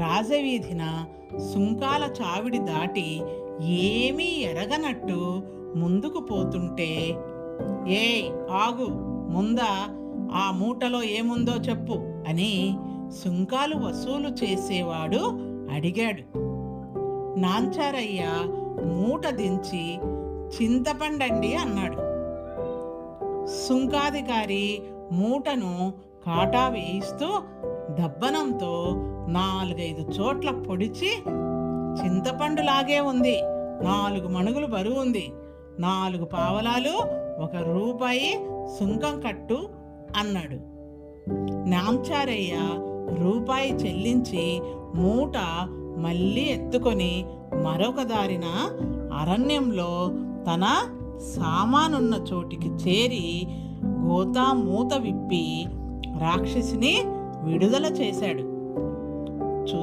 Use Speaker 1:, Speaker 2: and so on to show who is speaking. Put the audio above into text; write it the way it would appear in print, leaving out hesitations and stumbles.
Speaker 1: రాజవీధిన సుంకాల చావిడి దాటి ఏమీ ఎరగనట్టు ముందుకు పోతుంటే, ఏయ్ ఆగు, ముందా ఆ మూటలో ఏముందో చెప్పు అని సుంకాలు వసూలు చేసేవాడు అడిగాడు. నాంచారయ్య మూట దించి చింతపండండి అన్నాడు. సుంకాధికారి మూటను కాటా వేయిస్తూ దబ్బనంతో 4-5 చోట్ల పొడిచి, చింతపండులాగే ఉంది, 4 మణుగులు బరువు ఉంది, 4 పావలాలు, 1 రూపాయి సుంకం కట్టు అన్నాడు. నాంచారయ్య రూపాయి చెల్లించి మూట మళ్ళీ ఎత్తుకొని మరొక దారిన అరణ్యంలో తన సామానున్న చోటికి చేరి గోతా మూత విప్పి రాక్షసిని విడుదల చేశాడు.